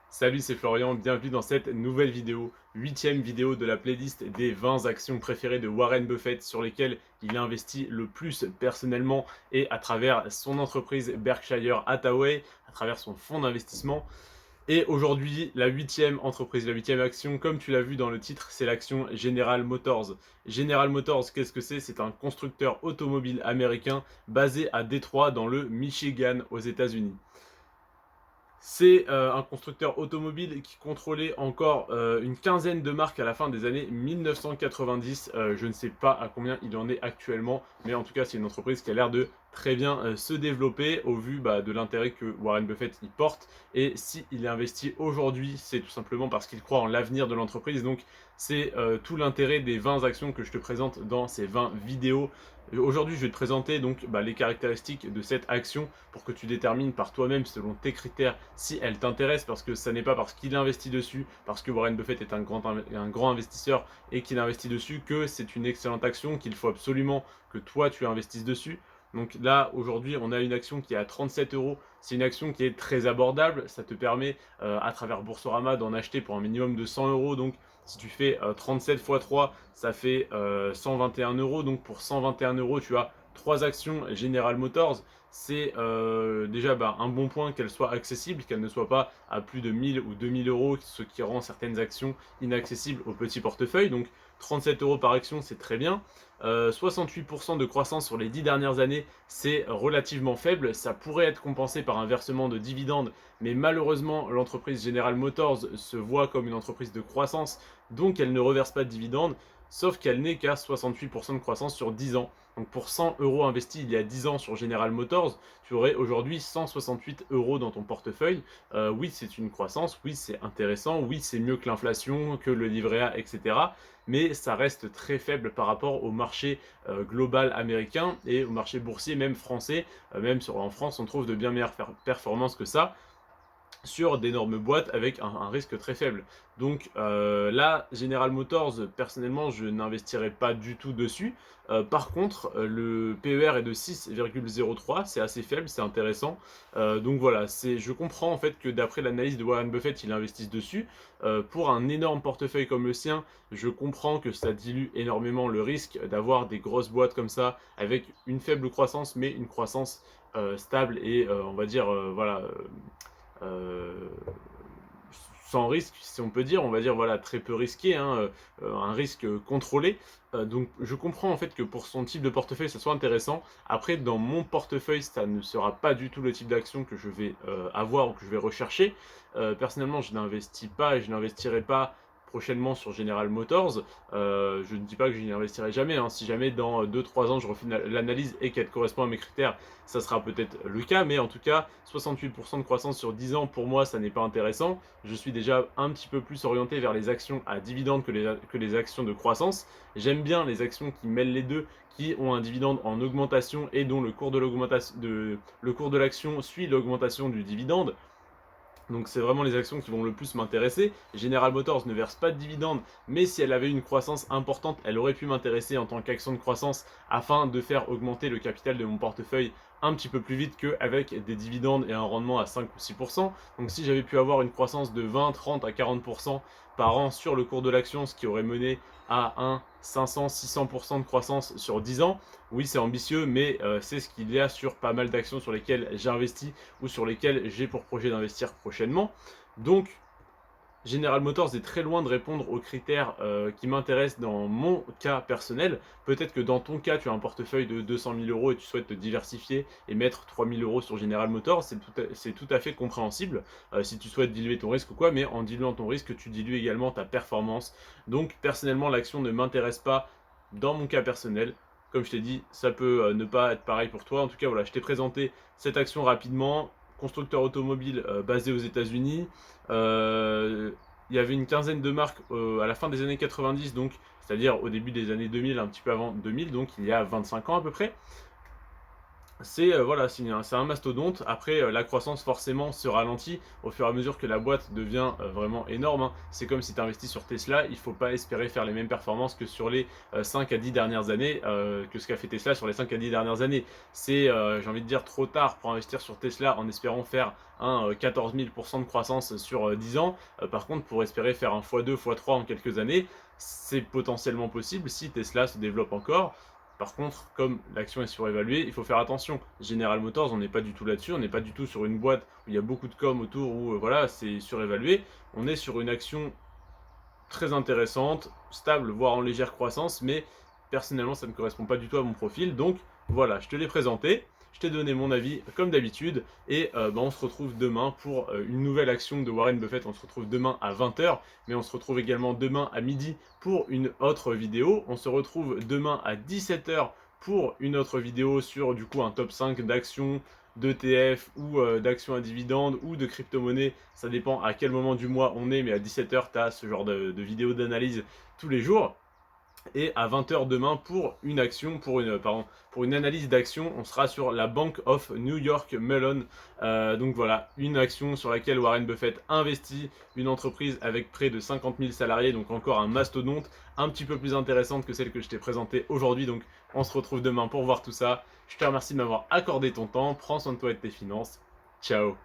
Salut, c'est Florian, bienvenue dans cette nouvelle vidéo, 8e vidéo de la playlist des 20 actions préférées de Warren Buffett sur lesquelles il investit le plus personnellement et à travers son entreprise Berkshire Hathaway, à travers son fonds d'investissement. Et aujourd'hui, la 8e entreprise, la 8e action, comme tu l'as vu dans le titre, c'est l'action General Motors. General Motors, qu'est-ce que c'est? C'est un constructeur automobile américain basé à Détroit dans le Michigan aux États-Unis. C'est un constructeur automobile qui contrôlait encore une quinzaine de marques à la fin des années 1990. Je ne sais pas à combien il en est actuellement, mais en tout cas c'est une entreprise qui a l'air de très bien se développer au vu de l'intérêt que Warren Buffett y porte. Et s'il investit aujourd'hui, c'est tout simplement parce qu'il croit en l'avenir de l'entreprise. Donc c'est tout l'intérêt des 20 actions que je te présente dans ces 20 vidéos. Aujourd'hui, je vais te présenter donc les caractéristiques de cette action pour que tu détermines par toi-même selon tes critères si elle t'intéresse, parce que ça n'est pas parce qu'il investit dessus, parce que Warren Buffett est un grand investisseur et qu'il investit dessus, que c'est une excellente action, qu'il faut absolument que toi tu investisses dessus. Donc là, aujourd'hui, on a une action qui est à 37 euros. C'est une action qui est très abordable. Ça te permet, à travers Boursorama, d'en acheter pour un minimum de 100 euros. Donc, si tu fais 37 x 3, ça fait 121 euros. Donc, pour 121 euros, tu as 3 actions General Motors. C'est déjà un bon point qu'elle soit accessible, qu'elle ne soit pas à plus de 1000 ou 2000 euros, ce qui rend certaines actions inaccessibles au petit portefeuille. Donc 37 euros par action, c'est très bien. 68% de croissance sur les 10 dernières années, c'est relativement faible. Ça pourrait être compensé par un versement de dividendes, mais malheureusement, l'entreprise General Motors se voit comme une entreprise de croissance, donc elle ne reverse pas de dividendes, sauf qu'elle n'est qu'à 68% de croissance sur 10 ans. Donc pour 100 euros investis il y a 10 ans sur General Motors, tu aurais aujourd'hui 168 euros dans ton portefeuille. Oui, c'est une croissance, oui, c'est intéressant, oui, c'est mieux que l'inflation, que le livret A, etc. Mais ça reste très faible par rapport au marché global américain et au marché boursier même français. Même en France, on trouve de bien meilleures performances que ça sur d'énormes boîtes avec un risque très faible. Donc là, General Motors, personnellement, je n'investirai pas du tout dessus. Par contre, le PER est de 6,03, c'est assez faible, c'est intéressant. Donc voilà, je comprends en fait que d'après l'analyse de Warren Buffett, il investisse dessus. Pour un énorme portefeuille comme le sien, je comprends que ça dilue énormément le risque d'avoir des grosses boîtes comme ça, avec une faible croissance, mais une croissance stable et on va dire, voilà euh, sans risque, si on peut dire, on va dire voilà très peu risqué, hein, un risque contrôlé. Donc je comprends en fait que pour son type de portefeuille, ça soit intéressant. Après, dans mon portefeuille, ça ne sera pas du tout le type d'action que je vais avoir ou que je vais rechercher. Personnellement, je n'investis pas et je n'investirai pas prochainement sur General Motors. Je ne dis pas que je n'y investirai jamais, hein. Si jamais dans 2-3 ans je refais l'analyse et qu'elle correspond à mes critères, ça sera peut-être le cas, mais en tout cas 68% de croissance sur 10 ans, pour moi ça n'est pas intéressant. Je suis déjà un petit peu plus orienté vers les actions à dividendes que les actions de croissance. J'aime bien les actions qui mêlent les deux, qui ont un dividende en augmentation et dont le cours de l'action suit l'augmentation du dividende. Donc c'est vraiment les actions qui vont le plus m'intéresser. General Motors ne verse pas de dividendes, mais si elle avait une croissance importante, elle aurait pu m'intéresser en tant qu'action de croissance afin de faire augmenter le capital de mon portefeuille un petit peu plus vite qu'avec des dividendes et un rendement à 5 ou 6%. Donc si j'avais pu avoir une croissance de 20, 30 à 40% par an sur le cours de l'action, ce qui aurait mené à un 500, 600% de croissance sur 10 ans, oui c'est ambitieux, mais c'est ce qu'il y a sur pas mal d'actions sur lesquelles j'ai investi ou sur lesquels j'ai pour projet d'investir prochainement. Donc, General Motors est très loin de répondre aux critères qui m'intéressent dans mon cas personnel. Peut-être que dans ton cas, tu as un portefeuille de 200 000 euros et tu souhaites te diversifier et mettre 3 000 euros sur General Motors. C'est tout à fait compréhensible si tu souhaites diluer ton risque ou quoi, mais en diluant ton risque, tu dilues également ta performance. Donc, personnellement, l'action ne m'intéresse pas dans mon cas personnel. Comme je t'ai dit, ça peut ne pas être pareil pour toi. En tout cas, voilà, je t'ai présenté cette action rapidement. Constructeur automobile basé aux États-Unis. Il y avait une quinzaine de marques à la fin des années 90, donc c'est-à-dire au début des années 2000, un petit peu avant 2000, donc il y a 25 ans à peu près. Voilà, c'est un mastodonte. Après, la croissance forcément se ralentit au fur et à mesure que la boîte devient, vraiment énorme, hein. C'est comme si tu investis sur Tesla, il faut pas espérer faire les mêmes performances que sur les, 5 à 10 dernières années, que ce qu'a fait Tesla sur les 5 à 10 dernières années. J'ai envie de dire, trop tard pour investir sur Tesla en espérant faire un, 14 000 de croissance sur, 10 ans. Par contre, pour espérer faire un fois 2 fois 3 en quelques années, c'est potentiellement possible si Tesla se développe encore. Par contre, comme l'action est surévaluée, il faut faire attention. General Motors, on n'est pas du tout là-dessus, on n'est pas du tout sur une boîte où il y a beaucoup de com autour, où voilà, c'est surévalué. On est sur une action très intéressante, stable, voire en légère croissance, mais personnellement, ça ne correspond pas du tout à mon profil. Donc voilà, je te l'ai présenté, je t'ai donné mon avis comme d'habitude, et on se retrouve demain pour une nouvelle action de Warren Buffett. On se retrouve demain à 20 h, mais on se retrouve également demain à midi pour une autre vidéo. On se retrouve demain à 17 h pour une autre vidéo sur du coup un top 5 d'actions, d'ETF ou d'actions à dividendes ou de crypto-monnaies. Ça dépend à quel moment du mois on est, mais à 17 h, tu as ce genre de vidéos d'analyse tous les jours. Et à 20 h demain pour une action, pour une analyse d'action, on sera sur la Bank of New York Mellon. Donc voilà, une action sur laquelle Warren Buffett investit, une entreprise avec près de 50 000 salariés, donc encore un mastodonte, un petit peu plus intéressante que celle que je t'ai présentée aujourd'hui. Donc on se retrouve demain pour voir tout ça. Je te remercie de m'avoir accordé ton temps, prends soin de toi et de tes finances. Ciao.